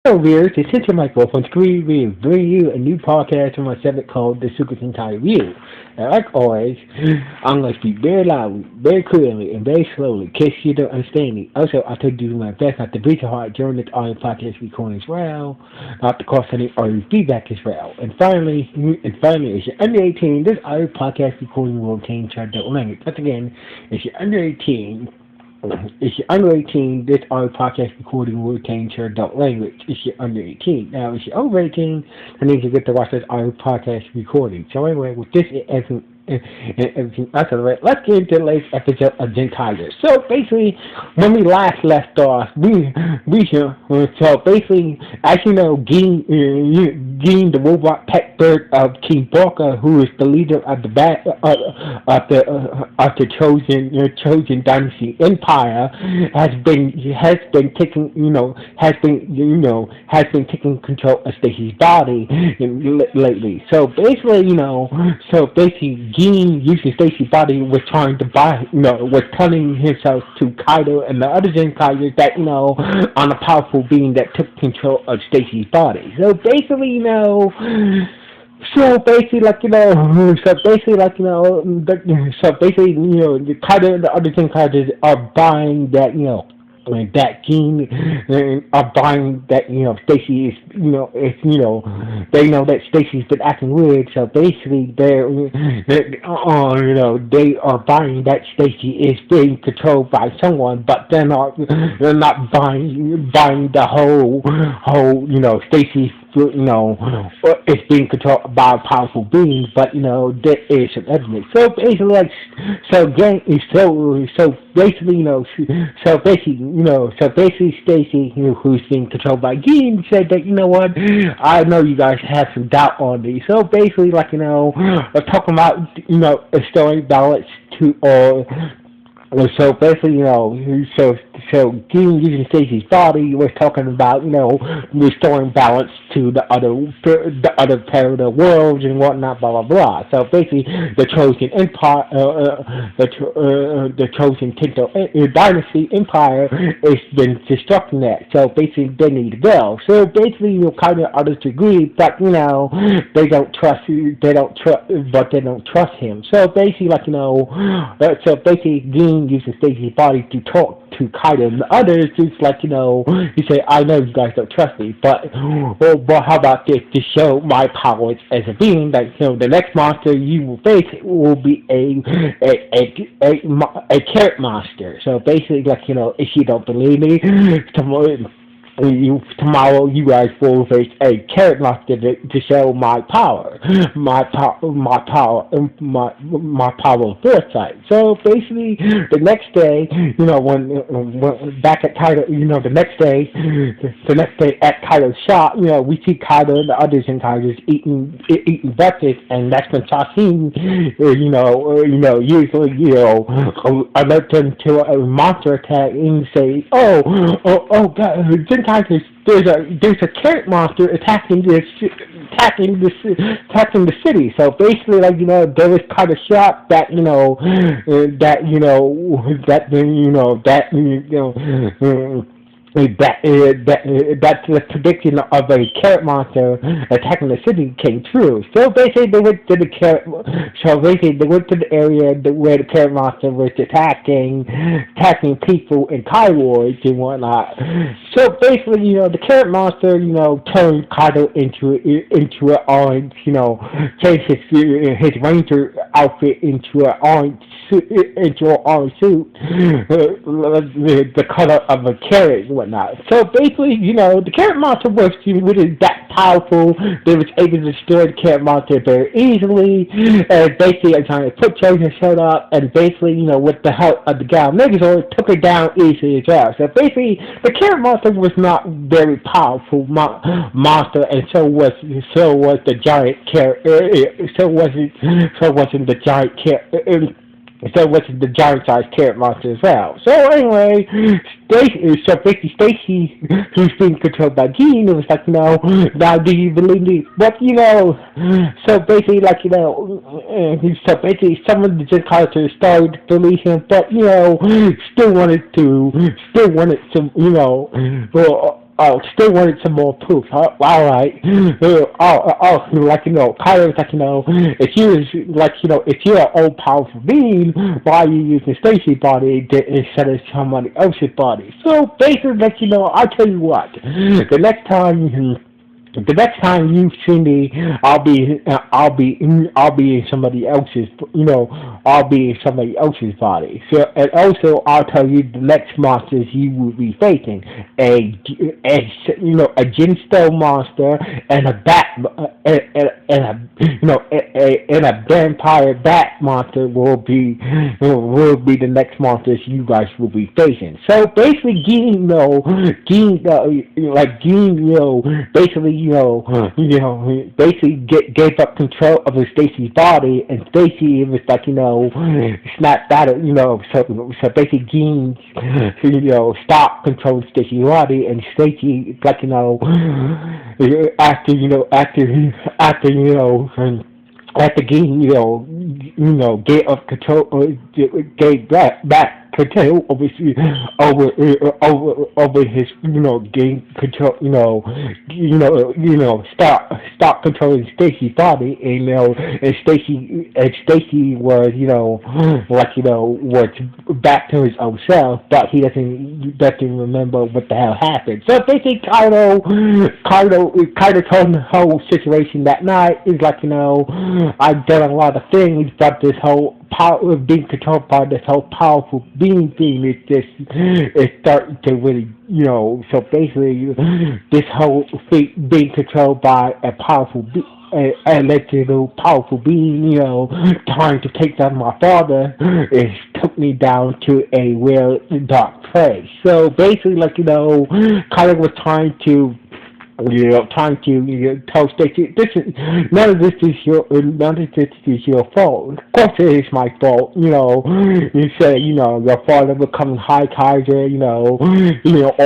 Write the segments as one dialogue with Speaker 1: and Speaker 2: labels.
Speaker 1: Hello, viewers. It's Sentai Michael from Screen Review, bringing you a new podcast from my segment called The Super Sentai Review. And like always, I'm going to speak very loudly, very clearly, and very slowly, in case you don't understand me. Also, I try to do my best not to breathe so hard during this audio podcast recording as well, not to cause any audio feedback as well. And finally, if you're under 18, this audio podcast recording will contain child language. Once again, if you're under 18, if you're under 18, this audio podcast recording will contain adult language. If you're under 18, now if you're over 18, that means you get to watch this audio podcast recording. So anyway, with this and everything else out of it, let's get into the latest episode of Zenkaiger. So basically, when we last left off, so basically, as you know, Gin, the robot pet bird of King Borka, who is the leader of the chosen dynasty empire, has been taking control of Stacy's body lately. So basically, Gene using Stacy's body was trying to was turning himself to Kaido and the other Zenkaigers that on a powerful being that took control of Stacy's body. The Kaido and the other Zenkaigers are buying that Gene are buying that Stacy is they know that Stacy's been acting weird, so basically they are buying that Stacy is being controlled by someone, but they're not buying the whole Stacy it's being controlled by a powerful being, but there is some evidence. So basically, Stacy, who's being controlled by Gene, said that what, I know you guys have some doubt on me. So basically, talking about story balance to so basically, so Gene using Stacy's body was talking about, restoring balance to the other parallel worlds and whatnot, blah blah blah. So basically, the Chosen Empire, the Chosen Tinto Dynasty Empire has been destructing that. So basically, they need to go. So basically, kind of others agree, but they don't trust him. So basically, Gene using Stacy's body to talk to Kaido and the others. It's he say, I know you guys don't trust me, but how about this to show my powers as a being? That the next monster you will face will be a carrot monster. So basically, if you don't believe me, tomorrow you guys will face a carrot monster to show my power of foresight. So basically, the next day, when back at Kaido, the next day at Kaido's shop, we see Kaido and the others in Kaido's eating breakfast, and that's when Sashin, usually, alert them to a monster attack and say, oh God, there's a carrot monster attacking the city. So basically, there was kind of shocked that that the prediction of a carrot monster attacking the city came true. So basically, they went to the area where the carrot monster was attacking people in Kai wards and whatnot. So basically, the carrot monster, turned Kaido into an orange, changed his ranger outfit into an orange suit, the color of a carrot. Whatnot. So basically, the carrot monster was that powerful. They was able to destroy the carrot monster very easily. And basically, a giant foot chosen showed up, and basically, with the help of the gal Megazord, took her down easily as well. So basically, the carrot monster was not very powerful monster, and so was the giant carrot. So wasn't the giant carrot. So was the giant-sized carrot monster as well. So anyway, Stacy, who's being controlled by Gene, it was now do you believe me? But so basically, some of the Gen characters started to believe him, but still wanted some, still wanted some more proof. All right. Like, kind of like, if you was, like, if you're an all powerful being, why are you using Stacy's body instead of somebody else's body? So basically, like, I'll tell you what. The next time you see me, I'll be in somebody else's, I'll be in somebody else's body. So, and also, I'll tell you the next monsters you will be facing: a Genstone monster and a bat, and a vampire bat monster will be the next monsters you guys will be facing. So basically, basically, basically gave up control of Stacy's body, and Stacy was like, snapped out of, so basically Gene, stopped controlling Stacy's body, and Stacy, like, after Gene, gave up control, gave back control over his, gain control, stop controlling Stacy's body, and Stacy was, was back to his own self, but he doesn't remember what the hell happened. So basically, Kaido told the whole situation that night. Is like, I've done a lot of things, but this whole power of being controlled by this whole powerful being thing is starting to really, so basically this whole thing being controlled by a powerful electrical powerful being, trying to take down my father, it took me down to a real dark place. So basically, like, Kyler was trying to tell Stacy, none of this is your fault. Of course it is my fault. You say, your father becoming High Kaiser, all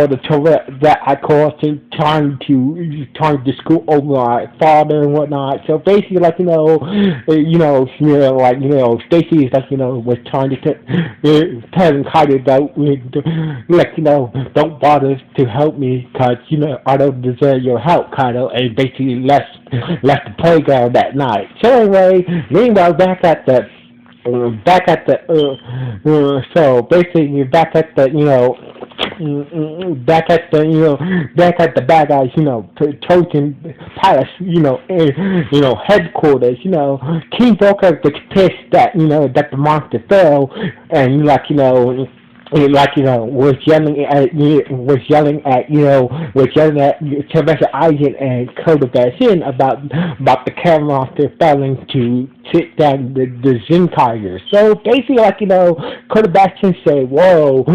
Speaker 1: the trouble that I caused him trying to screw over my father and whatnot. So basically, like, Stacy is like, was trying to telling Kaiser don't bother to help me, cause I don't deserve your help, Kaido, and basically left the playground that night. So anyway, meanwhile, back at the bad guys, Trojan Palace, headquarters, King Boca gets pissed that, that the monster fell, and was yelling at Professor Eisen and Coda Bassin about the camera monster failing to sit down the Zenkaiger. So basically, Coda Bassin said, "Whoa,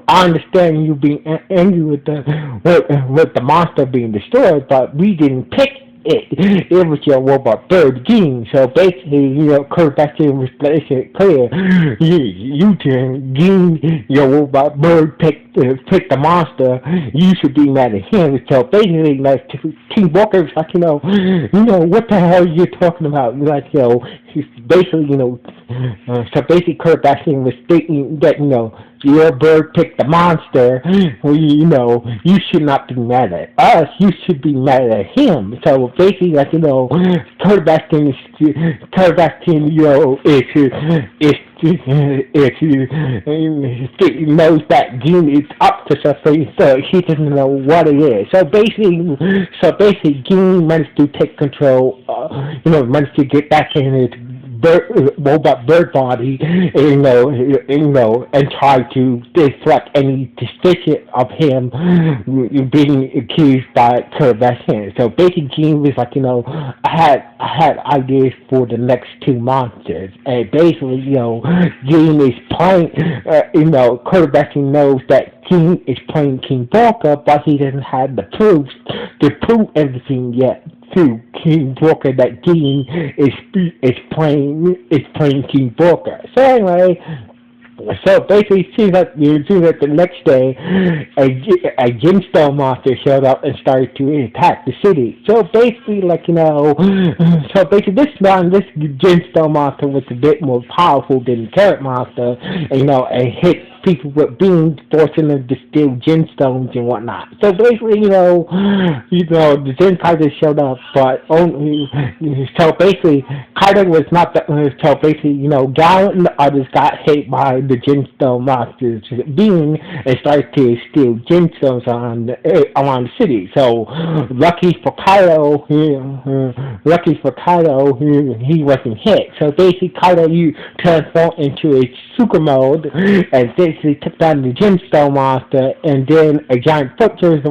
Speaker 1: I understand you being angry with the monster being destroyed, but we didn't pick it was your robot bird Gene." So basically, Kurt Bastion was making it clear, Gene, your robot bird picked the monster. You should be mad at him. So basically, like, King Walker's like, what the hell are you talking about? Like, he's basically, so basically, Kurt Bastion was thinking that, your bird picked the monster. Well, you should not be mad at us. You should be mad at him. So basically, like, Kurt Bastion, knows that Gene is up to something, so he doesn't know what it is. So basically, Gene managed to take control. Managed to get back in his robot bird body, and try to deflect any suspicion of him being accused by Kurt Bassin. So basically, Gene was like, I had ideas for the next two monsters, and basically, Gene is playing. Kurt Bassin knows that Gene is playing King Walker, but he doesn't have the proofs to prove everything yet to King Walker that Gene is playing King Walker. So anyway, so basically, it seems like the next day, a Gemstone monster showed up and started to attack the city. So basically, this time, this Gemstone monster was a bit more powerful than the Carrot monster, and hit people with beings forcing them to steal gemstones and whatnot. So basically, the Zenkaiger showed up, but only so basically, Kaido was not the so basically, Gal and the others got hit by the gemstone monsters being and started to steal gemstones around the city. So lucky for Kaido, he wasn't hit. So basically, Kaido you transformed into a super mode and basically took down the gemstone monster, and then a giant foot soldier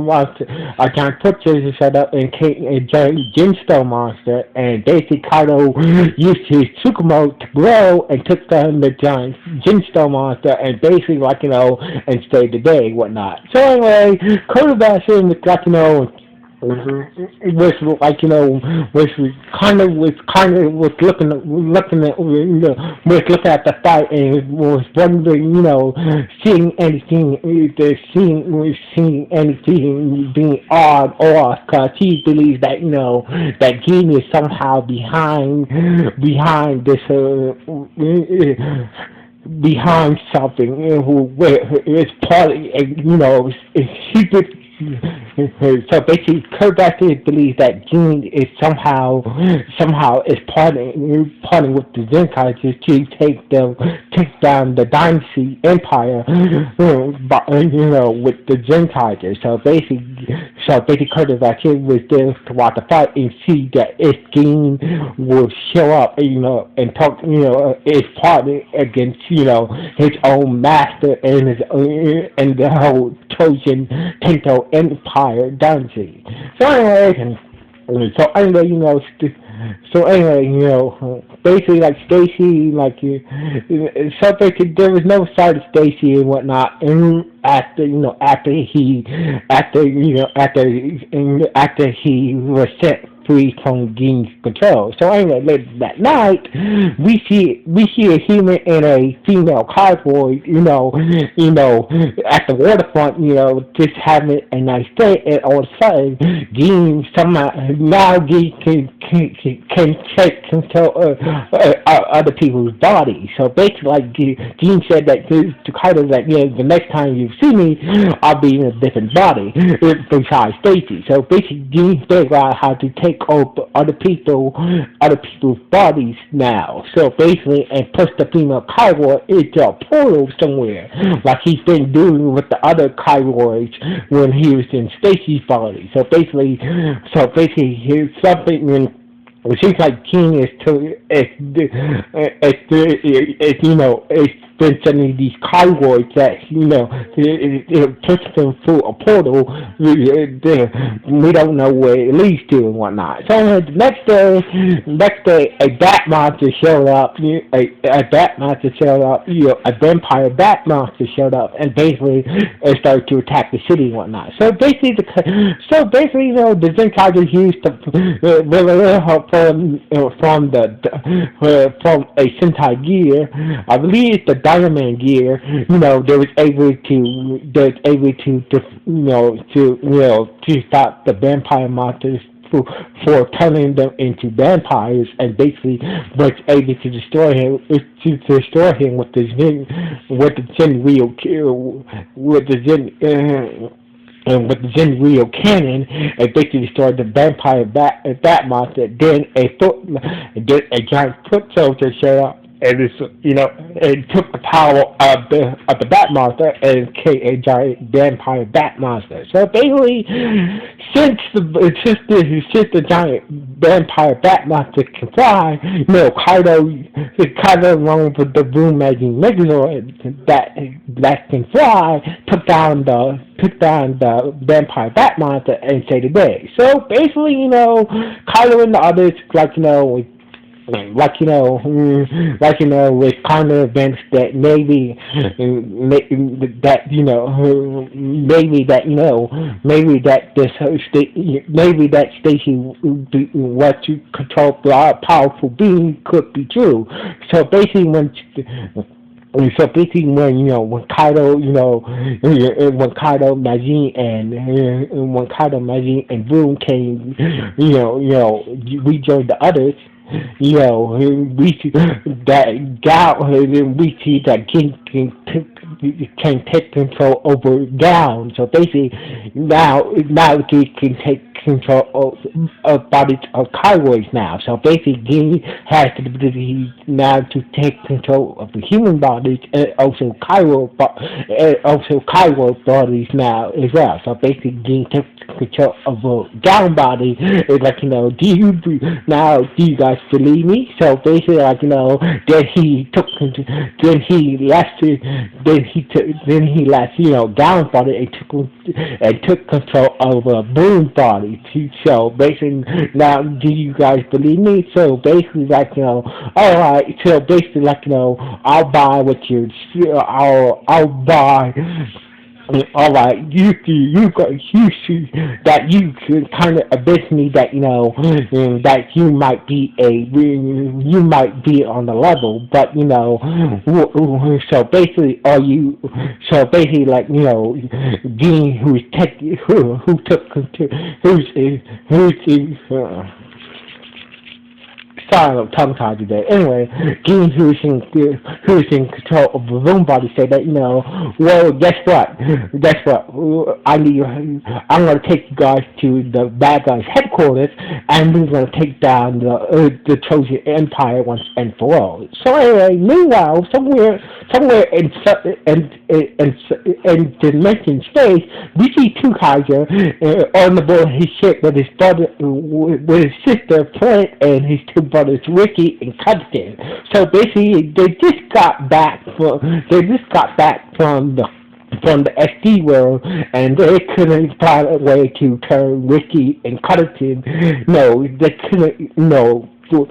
Speaker 1: showed up and came a giant gemstone monster, and basically Kaido used his super mode to grow and took down the giant gemstone monster, and basically and saved the day and whatnot. So anyway, Kotobashi was was looking at the fight and was wondering, seeing anything being odd or because he believes that that Gene is somehow behind this behind something where it's partly secret. So basically, Kobayashi believes that Gene is somehow is parting with the Zenkaiger to take down the Dynasty Empire, with the Zenkaiger. So basically, Kobayashi was there to watch the fight and see that if Gene will show up, and talk, is parting against, his own master and the whole Trojan Tento Empire Dynasty. So anyway, basically, like Stacy, so basically there was no side of Stacy and whatnot, and after he was set free from Gene's control. So anyway, later that night, we see a human and a female cowboy, at the waterfront, just having a nice day, and all of a sudden, Gene can take control of other people's bodies. So basically, Gene said that to Kaido that the next time you see me, I'll be in a different body besides Stacy. So basically, Gene figured out how to take over other people's bodies now. So basically, and push the female Kairoid into a portal somewhere, like he's been doing with the other Kairoids when he was in Stacy's body. So basically, here's something when. It seems like King it's been sending these Kairoids that, it pushes them through a portal. We don't know where it leads to and whatnot. So the next day, a bat monster showed up. A vampire bat monster showed up, and basically it started to attack the city and whatnot. So basically, the Zenkaiger used from a Sentai gear, I believe it's the Diamond gear, they was able to stop the vampire monsters for turning them into vampires, and basically was able to destroy him with the Zen Rio cannon, and basically destroyed the vampire bat monster. Then a giant foot soldier showed up, and and took the power of the bat monster and became a giant vampire bat monster. So basically, since the giant vampire bat monster can fly, Kaido along with the Boom Magazine Megazord that can fly, took down the vampire bat monster and saved the day. So basically, Kaido and the others, with kind of events that maybe Stacy was to control the powerful being could be true. So basically, when Kaido, when Kaido, Majin, and Boom came, rejoined the others. We see that King can take control over down. So basically, now he can take control of bodies of Kairos now. So basically, he has the ability now to take control of the human bodies and also Kairos bodies now as well. So basically, he takes control of a down body. It's like, do you guys believe me? So basically, like, then he left down body and took control of a boom body. So basically, now do you guys believe me? So basically, like, all right. So basically, like, I'll buy what you, I'll buy. Alright, you see that you can kind of abyss me that that you might be on the level, but so basically like Dean who took who's sorry, I'm tongue tied today. Anyway, Gene, who's in control of the room body, said that well, guess what? I'm gonna take you guys to the bad guys' headquarters, and we're gonna take down the Trojan Empire once and for all. So anyway, meanwhile, somewhere in dimension space, we see Zenkaiger on the board his ship with his brother, with his sister Flint, and his two brothers Ricky and Cudson. So basically, they just got back from the SD world, and they couldn't find a way to turn Ricky and Cudson. No, they couldn't. No. So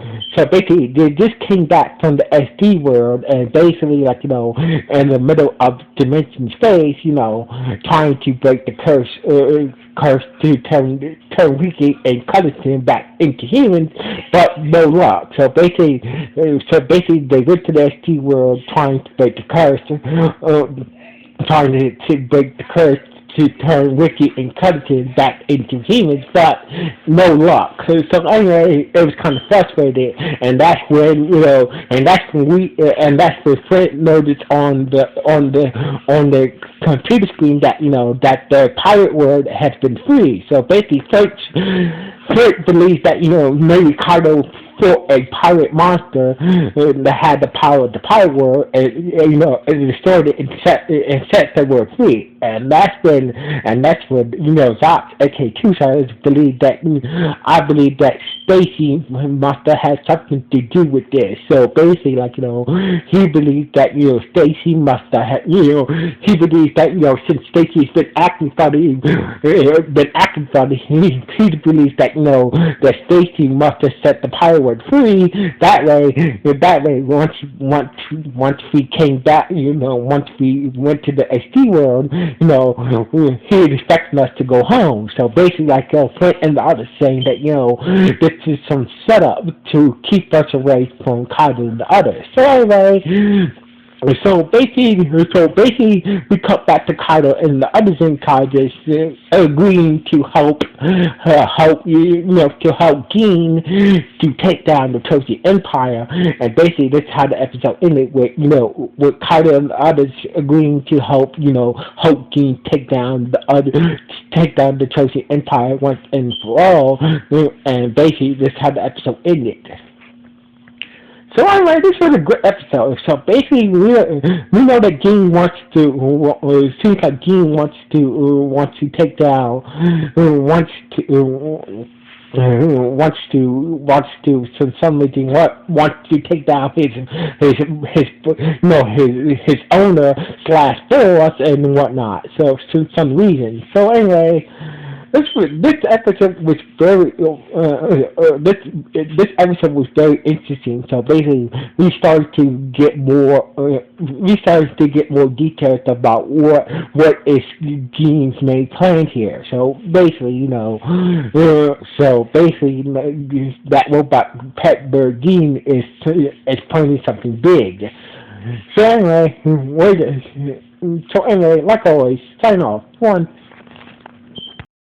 Speaker 1: basically, they just came back from the SD world, and basically, like, in the middle of dimension space, trying to break the curse to turn Ricky and Cudson back into humans, but no luck. So basically, they went to the SD world trying to break the curse, trying to break the curse to turn Ricky and Cudson back into humans, but no luck. So anyway, it was kind of frustrated, and that's when Fred noticed on the computer screen that that the pirate world has been free. So basically, Fred believes that maybe Kaido fought a pirate monster that had the power of the pirate world, and and destroyed it and set the world free. And that's when Zox, aka Tucson, believed that I believe that Stacy must have had something to do with this. So basically, like, he believed that Stacy must have had, he believes that since Stacy's been acting funny, he believes that that Stacy must have set the pirate world free. That way, once we came back, once we went to the SD world, he was expecting us to go home. So basically, like, Flint and the others saying that this is some setup to keep us away from Kaido and the others. So anyway. So basically, we cut back to Kaido and the other Zenkaigers agreeing to help Gin to take down the Trojan Empire, and basically that's how the episode ended with Kaido and the others agreeing to help Gin take down the Trojan Empire once and for all, and basically that's how the episode ended. So anyway, this was a good episode. So basically, we know that Gin wants to. It seems like Gin wants to take down. Wants to take down his owner / boss and whatnot. So for some reason. So anyway. This episode was very this episode was very interesting. So basically, we started to get more details about what is Gin's main plan here. So basically, that robot pet bird Gin is planning something big. So anyway, like always, sign off. 1.